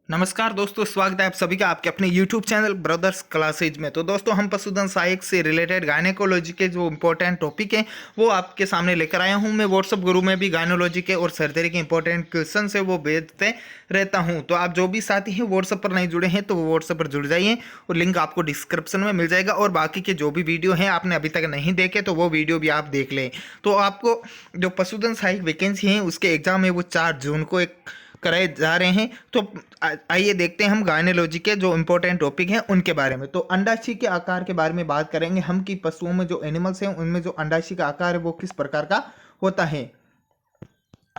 नमस्कार दोस्तों, स्वागत है आप सभी का आपके अपने YouTube चैनल ब्रदर्स क्लासेज में। तो दोस्तों हम पशुधन सहायक से रिलेटेड गायनेकोलॉजी के जो इंपॉर्टेंट टॉपिक हैं वो आपके सामने लेकर आया हूं। मैं व्हाट्सअप ग्रुप में भी गायनोलॉजी के और सर्जरी के इंपॉर्टेंट क्वेश्चन है वो भेजते रहता हूं। तो आप जो भी साथी हैं व्हाट्सअप पर नहीं जुड़े हैं तो वो व्हाट्सअप पर जुड़ जाइए और लिंक आपको डिस्क्रिप्शन में मिल जाएगा। और बाकी के जो भी वीडियो हैं आपने अभी तक नहीं देखे तो वो वीडियो भी आप देख लें। तो आपको जो पशुधन सहायक वैकेंसी है उसके एग्जाम है वो 4 जून को कराए जा रहे हैं। तो आइए देखते हैं हम गायनेकोलॉजी के जो इंपॉर्टेंट टॉपिक हैं उनके बारे में। तो अंडाशय के आकार के बारे में बात करेंगे हम कि पशुओं में जो एनिमल्स हैं उनमें जो अंडाशय का आकार है वो किस प्रकार का होता है।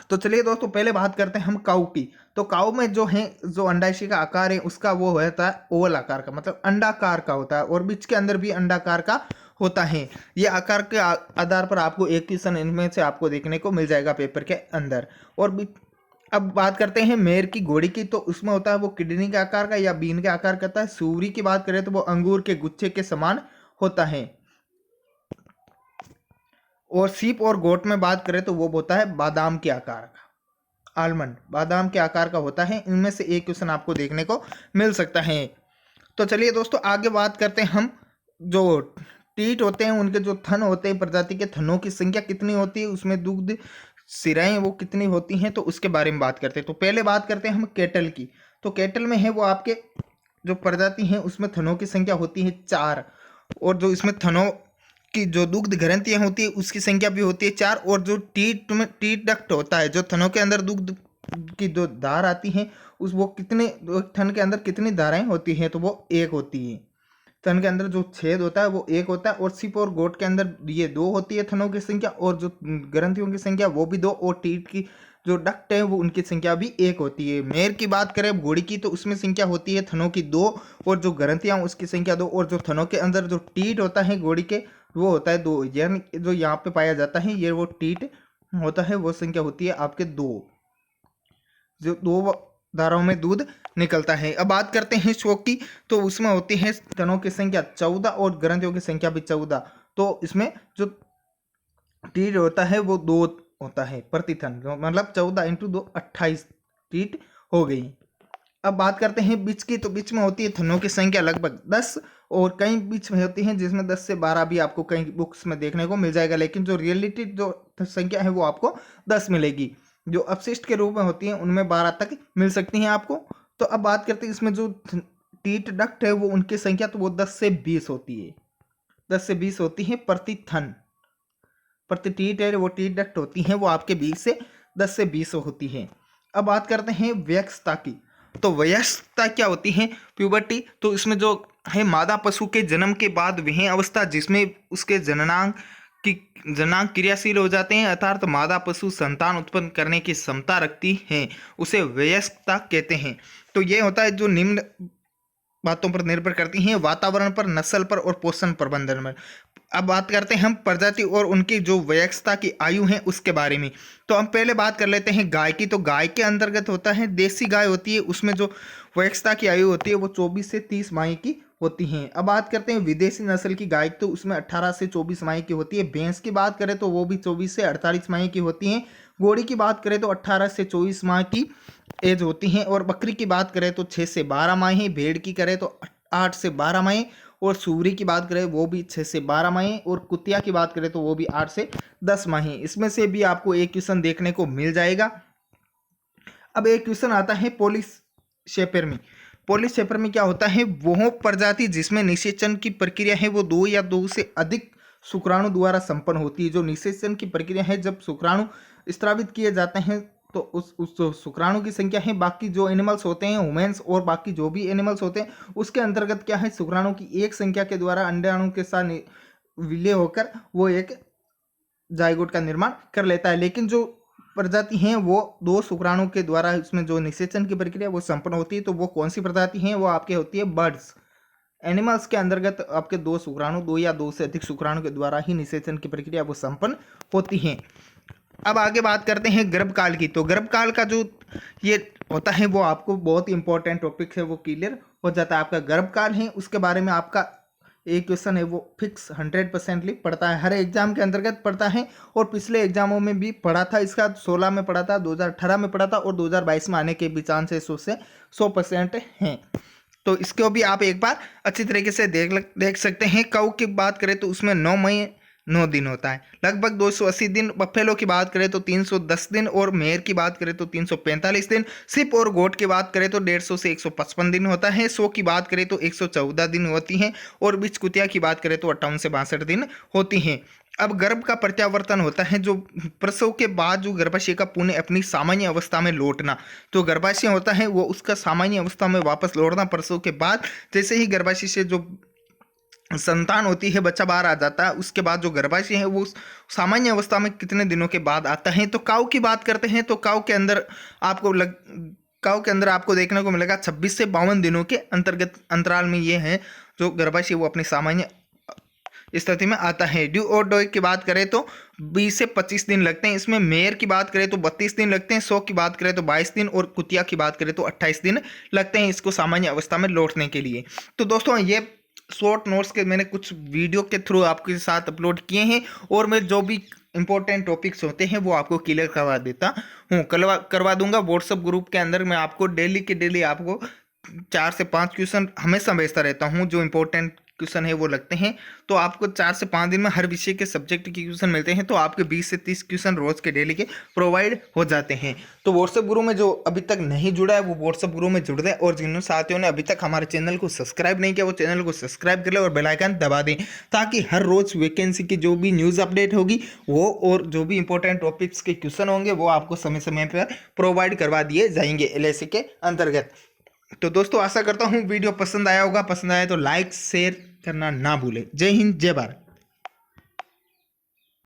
तो चलिए दोस्तों पहले बात करते हैं हम काऊ की। तो काऊ में जो है जो अंडाशय का आकार है उसका वो होता है ओवल आकार का, मतलब अंडाकार का होता है और बीच के अंदर भी अंडाकार का होता है। ये आकार के आधार पर आपको एक क्वेश्चन इनमें से आपको देखने को मिल जाएगा पेपर के अंदर। और अब बात करते हैं मेयर की घोड़ी की। तो उसमें होता है वो किडनी के आकार का या बीन के आकार का होता है। सूरी की बात करें तो वो अंगूर के गुच्छे के समान होता है। और सीप और गोट में बात करें तो वो होता है बादाम के आकार का, आलमंड बादाम के आकार का होता है। इनमें से एक क्वेश्चन आपको देखने को मिल सकता है। तो चलिए दोस्तों आगे बात करते हैं हम जो टीट होते हैं उनके जो थन होते हैं, प्रजाति के थनों की संख्या कितनी होती है, उसमें दुग्ध सिराएं वो कितनी होती हैं, तो उसके बारे में बात करते हैं। तो पहले बात करते हैं हम केटल की। तो केटल में है वो आपके जो प्रजाति हैं उसमें थनों की संख्या होती है 4। और जो इसमें थनों की जो दुग्ध ग्रंथियां होती है उसकी संख्या भी होती है 4। और जो टीट डक्ट होता है, जो थनों के अंदर दुग्ध की जो धार आती है उस वो कितने थन के अंदर कितनी धाराएं होती हैं, तो वो 1 होती है। थन के अंदर जो छेद होता है वो 1 होता है। और सिप और गोट के अंदर ये 2 होती है थनों की संख्या, और जो ग्रंथियों की संख्या वो भी 2, और टीट की जो डक्ट है वो उनकी संख्या भी 1 होती है। मेयर की बात करें घोड़ी की तो उसमें संख्या होती है थनों की 2, और जो ग्रंथियां उसकी संख्या 2, और जो थनों के अंदर जो टीट होता है घोड़ी के वो होता है 2। यानी जो यहाँ पे पाया जाता है ये वो टीट होता है वो संख्या होती है आपके 2, जो 2 धाराओं में दूध निकलता है। अब बात करते हैं शोक की। तो उसमें होती है स्तनों की संख्या 14 और ग्रंथियों की संख्या भी 14। तो इसमें जो टीट होता है वो 2 होता है प्रति थन, मतलब 14 इंटू 2 28 टीट हो गई। अब बात करते हैं बिच की। तो बिच में होती है थनों की संख्या लगभग 10, और कई बिच में होती हैं जिसमें 10 से 12 भी आपको कई बुक्स में देखने को मिल जाएगा, लेकिन जो रियलिटी जो संख्या है वो आपको 10 मिलेगी। जो अपशिष्ट के रूप में होती हैं उनमें 12 तक मिल सकती हैं आपको। तो अब बात करते हैं इसमें जो टीट डक्ट है वो उनकी संख्या तो वो 10 से 20 होती है। 10 से 20 होती है प्रति थन। प्रति टीट है वो टीट डक्ट होती हैं वो आपके 20 से 10 से 20 होती है। अब बात करते हैं वयस्कता की। तो वयस्कता क्या होती है? प्यूबर्टी। तो इसमें जो है मादा पशु के जन्म के बाद वह अवस्था जिसमें उसके जननांग क्रियाशील हो जाते हैं, अर्थात मादा पशु संतान उत्पन्न करने की क्षमता रखती है, उसे वयस्कता कहते हैं। तो ये होता है जो निम्न बातों पर निर्भर करती हैं, वातावरण पर, नस्ल पर और पोषण प्रबंधन में। अब बात करते हैं हम प्रजाति और उनकी जो वयस्कता की आयु है उसके बारे में। तो हम पहले बात कर लेते हैं गाय की। तो गाय के अंतर्गत होता है देसी गाय होती है, उसमें जो वयस्कता की आयु होती है वो 24 से 30 माह की होती हैं। अब बात करते हैं विदेशी नस्ल की गाय। तो उसमें 18 से 24 माह की होती है। भैंस की बात करें तो वो भी 24 से 48 माह की होती हैं। घोड़ी की बात करें तो 18 से 24 माह की एज होती हैं। और बकरी की बात करें तो 6 से 12 माह। भेड़ की करें तो 8 से 12 माह। और सूरी की बात करें वो भी 6 से 12 माह। और कुतिया की बात करें तो वो भी 8 से 10 माह। इसमें से भी आपको एक क्वेश्चन देखने को मिल जाएगा। अब एक क्वेश्चन आता है पोलिश शेपर में। पोलिश शेपर में क्या होता है? वो प्रजाति जिसमें निषेचन की प्रक्रिया है वो 2 या 2 से अधिक शुक्राणु द्वारा संपन्न होती है। जो निषेचन की प्रक्रिया है जब शुक्राणु स्त्रावित किए जाते हैं तो उस शुक्राणु की संख्या है। बाकी जो एनिमल्स होते हैं ह्यूमन्स और बाकी जो भी एनिमल्स होते हैं उसके अंतर्गत क्या है, शुक्राणु की एक संख्या के द्वारा अंडाणु के साथ विलय होकर वो एक जाइगोट का निर्माण कर लेता है। लेकिन जो प्रजाति हैं वो 2 शुक्राणु के द्वारा इसमें जो निषेचन की प्रक्रिया वो संपन्न होती है। तो वो कौन सी प्रजाति हैं? वो आपके होती है बर्ड्स। एनिमल्स के अंतर्गत आपके 2 शुक्राणु, 2 या 2 से अधिक शुक्राणु के द्वारा ही निषेचन की प्रक्रिया वो संपन्न होती है। अब आगे बात करते हैं गर्भकाल की। तो गर्भकाल का जो ये होता है वो आपको बहुत ही इंपॉर्टेंट टॉपिक है वो क्लियर हो जाता है। आपका गर्भकाल है उसके बारे में आपका एक क्वेश्चन है वो फिक्स 100% पढ़ता है, हर एग्जाम के अंतर्गत पढ़ता है और पिछले एग्जामों में भी पढ़ा था। इसका 16 में पढ़ा था, 2018 में पढ़ा था और 2022 में आने के भी चांसेस से 100% हैं। तो इसको भी आप एक बार अच्छी तरीके से देख सकते हैं। काऊ की बात करें तो उसमें 9 मई 9 दिन होता है, लगभग 280 दिन। बफेलो की बात करें तो 310 दिन और मेयर की बात करें तो 345 दिन। सिप और गोट की बात करें तो 150 से 155 दिन होता है। सो की बात करें तो 114 दिन होती हैं और बीच कुतिया की बात करें तो 58 से 62 दिन होती हैं। अब गर्भ का प्रत्यावर्तन होता है, जो प्रसव के बाद जो गर्भाशय का पुनः अपनी सामान्य अवस्था में लौटना। तो गर्भाशय होता है वो उसका सामान्य अवस्था में वापस लौटना प्रसव के बाद। जैसे ही गर्भाशय से जो संतान होती है, बच्चा बाहर आ जाता है, उसके बाद जो गर्भाशय है वो सामान्य अवस्था में कितने दिनों के बाद आता है। तो काऊ की बात करते हैं तो काऊ के अंदर आपको देखने को मिलेगा 26 से 52 दिनों के अंतराल में ये है जो गर्भाशय वो अपनी सामान्य स्थिति में आता है। ड्यू और डॉय की बात करें तो 20 से 25 दिन लगते हैं। इसमें मेयर की बात करें तो 32 दिन लगते हैं। सो की बात करें तो 22 दिन और कुतिया की बात करें तो 28 दिन लगते हैं इसको सामान्य अवस्था में लौटने के लिए। तो दोस्तों ये शॉर्ट नोट्स के मैंने कुछ वीडियो के थ्रू आपके साथ अपलोड किए हैं और मैं जो भी इंपॉर्टेंट टॉपिक्स होते हैं वो आपको क्लियर करवा देता हूँ, करवा दूंगा। व्हाट्सएप ग्रुप के अंदर मैं आपको डेली के डेली आपको 4 से 5 क्वेश्चन हमेशा भेजता रहता हूँ, जो इंपॉर्टेंट क्वेश्चन है वो लगते हैं। तो आपको 4 से 5 दिन में हर विषय के सब्जेक्ट के क्वेश्चन मिलते हैं। तो आपके 20 से 30 क्वेश्चन रोज के डेली के प्रोवाइड हो जाते हैं। तो व्हाट्सएप ग्रुप में जो अभी तक नहीं जुड़ा है वो व्हाट्सएप ग्रुप में जुड़ जाए और जिन साथियों ने अभी तक हमारे चैनल को सब्सक्राइब नहीं किया वो चैनल को सब्सक्राइब कर ले और बेल आइकन दबा दें, ताकि हर रोज वैकेंसी की जो भी न्यूज़ अपडेट होगी वो और जो भी इंपॉर्टेंट टॉपिक्स के क्वेश्चन होंगे वो आपको समय समय पर प्रोवाइड करवा दिए जाएंगे LIC के अंतर्गत। तो दोस्तों आशा करता हूँ वीडियो पसंद आया होगा। पसंद आया तो लाइक शेयर करना ना भूलें। जय हिंद, जय भारत।